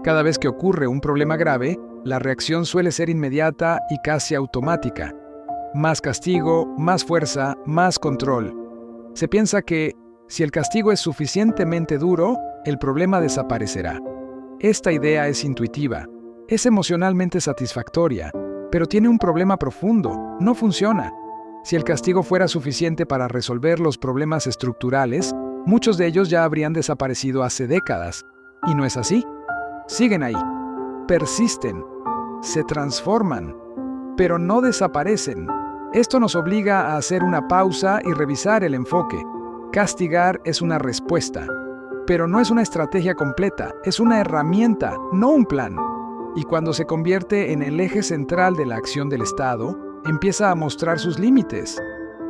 Cada vez que ocurre un problema grave, la reacción suele ser inmediata y casi automática. Más castigo, más fuerza, más control. Se piensa que, si el castigo es suficientemente duro, el problema desaparecerá. Esta idea es intuitiva, es emocionalmente satisfactoria, pero tiene un problema profundo, no funciona. Si el castigo fuera suficiente para resolver los problemas estructurales, muchos de ellos ya habrían desaparecido hace décadas. ¿Y no es así? Siguen ahí, persisten, se transforman, pero no desaparecen. Esto nos obliga a hacer una pausa y revisar el enfoque. Castigar es una respuesta, pero no es una estrategia completa, es una herramienta, no un plan. Y cuando se convierte en el eje central de la acción del Estado, empieza a mostrar sus límites.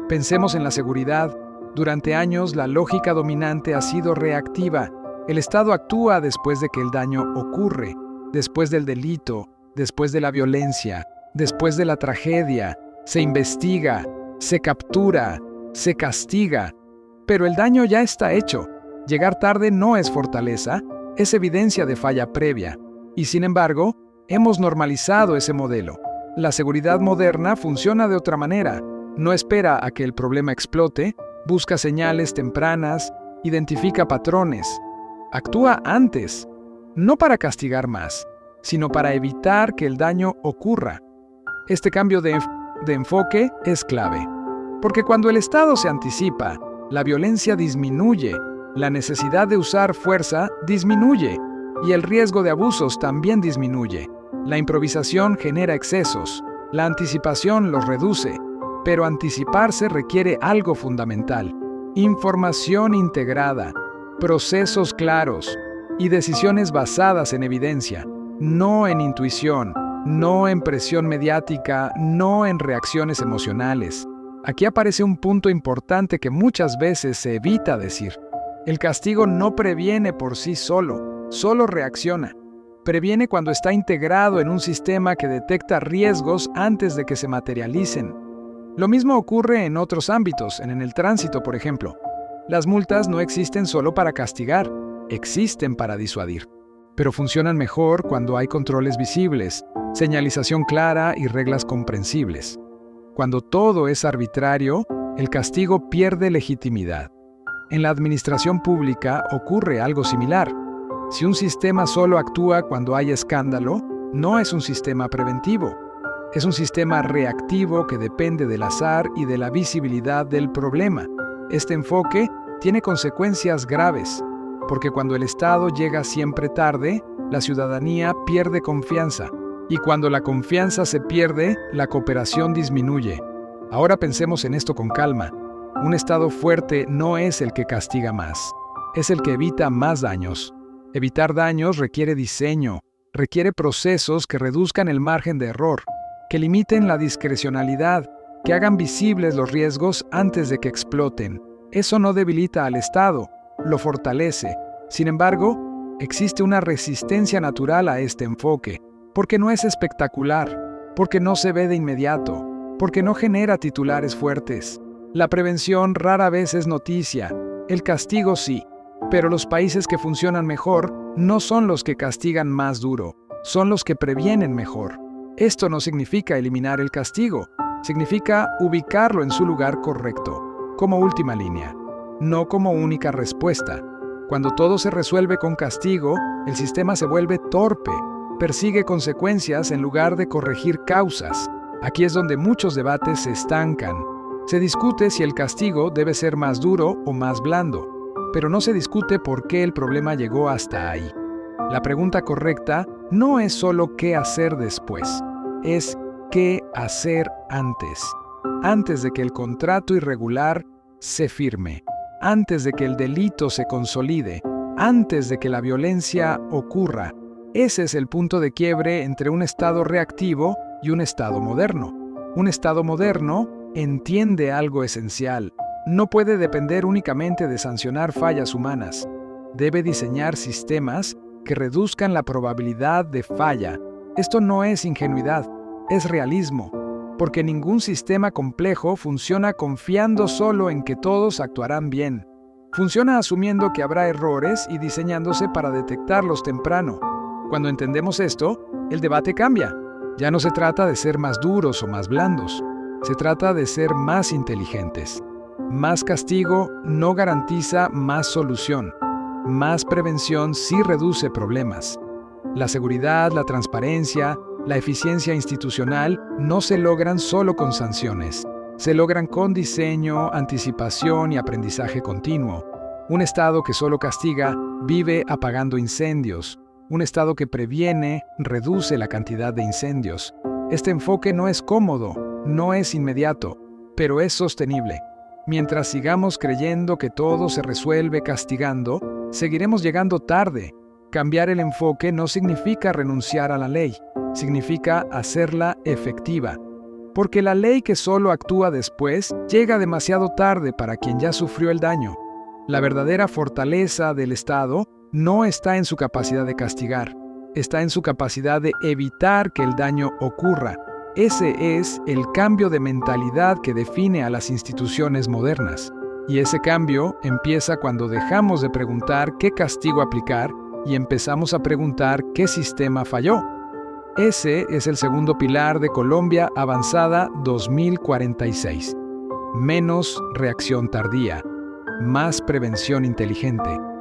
Pensemos en la seguridad. Durante años, la lógica dominante ha sido reactiva. El Estado actúa después de que el daño ocurre, después del delito, después de la violencia, después de la tragedia. Se investiga, se captura, se castiga. Pero el daño ya está hecho. Llegar tarde no es fortaleza, es evidencia de falla previa. Y sin embargo, hemos normalizado ese modelo. La seguridad moderna funciona de otra manera. No espera a que el problema explote, busca señales tempranas, identifica patrones. Actúa antes, no para castigar más, sino para evitar que el daño ocurra. Este cambio de enfoque es clave, porque cuando el Estado se anticipa, la violencia disminuye, la necesidad de usar fuerza disminuye, y el riesgo de abusos también disminuye. La improvisación genera excesos, la anticipación los reduce, pero anticiparse requiere algo fundamental: información integrada, procesos claros y decisiones basadas en evidencia, no en intuición, no en presión mediática, no en reacciones emocionales. Aquí aparece un punto importante que muchas veces se evita decir. El castigo no previene por sí solo, solo reacciona. Previene cuando está integrado en un sistema que detecta riesgos antes de que se materialicen. Lo mismo ocurre en otros ámbitos, en el tránsito, por ejemplo. Las multas no existen solo para castigar, existen para disuadir. Pero funcionan mejor cuando hay controles visibles, señalización clara y reglas comprensibles. Cuando todo es arbitrario, el castigo pierde legitimidad. En la administración pública ocurre algo similar. Si un sistema solo actúa cuando hay escándalo, no es un sistema preventivo. Es un sistema reactivo que depende del azar y de la visibilidad del problema. Este enfoque tiene consecuencias graves, porque cuando el Estado llega siempre tarde, la ciudadanía pierde confianza. Y cuando la confianza se pierde, la cooperación disminuye. Ahora pensemos en esto con calma. Un Estado fuerte no es el que castiga más, es el que evita más daños. Evitar daños requiere diseño, requiere procesos que reduzcan el margen de error, que limiten la discrecionalidad, que hagan visibles los riesgos antes de que exploten. Eso no debilita al Estado, lo fortalece. Sin embargo, existe una resistencia natural a este enfoque, porque no es espectacular, porque no se ve de inmediato, porque no genera titulares fuertes. La prevención rara vez es noticia, el castigo sí, pero los países que funcionan mejor no son los que castigan más duro, son los que previenen mejor. Esto no significa eliminar el castigo, significa ubicarlo en su lugar correcto, como última línea, no como única respuesta. Cuando todo se resuelve con castigo, el sistema se vuelve torpe, persigue consecuencias en lugar de corregir causas. Aquí es donde muchos debates se estancan. Se discute si el castigo debe ser más duro o más blando, pero no se discute por qué el problema llegó hasta ahí. La pregunta correcta no es solo qué hacer después, es qué hacer antes de que el contrato irregular se firme, antes de que el delito se consolide, antes de que la violencia ocurra. Ese es el punto de quiebre entre un Estado reactivo y un Estado moderno. Un Estado moderno entiende algo esencial. No puede depender únicamente de sancionar fallas humanas. Debe diseñar sistemas que reduzcan la probabilidad de falla. Esto no es ingenuidad, es realismo, porque ningún sistema complejo funciona confiando solo en que todos actuarán bien. Funciona asumiendo que habrá errores y diseñándose para detectarlos temprano. Cuando entendemos esto, el debate cambia. Ya no se trata de ser más duros o más blandos. Se trata de ser más inteligentes. Más castigo no garantiza más solución. Más prevención sí reduce problemas. La seguridad, la transparencia, la eficiencia institucional no se logran solo con sanciones. Se logran con diseño, anticipación y aprendizaje continuo. Un Estado que solo castiga vive apagando incendios. Un Estado que previene reduce la cantidad de incendios. Este enfoque no es cómodo, no es inmediato, pero es sostenible. Mientras sigamos creyendo que todo se resuelve castigando, seguiremos llegando tarde. Cambiar el enfoque no significa renunciar a la ley, significa hacerla efectiva. Porque la ley que solo actúa después llega demasiado tarde para quien ya sufrió el daño. La verdadera fortaleza del Estado no está en su capacidad de castigar, está en su capacidad de evitar que el daño ocurra. Ese es el cambio de mentalidad que define a las instituciones modernas. Y ese cambio empieza cuando dejamos de preguntar qué castigo aplicar y empezamos a preguntar qué sistema falló. Ese es el segundo pilar de Colombia Avanzada 2046. Menos reacción tardía, más prevención inteligente.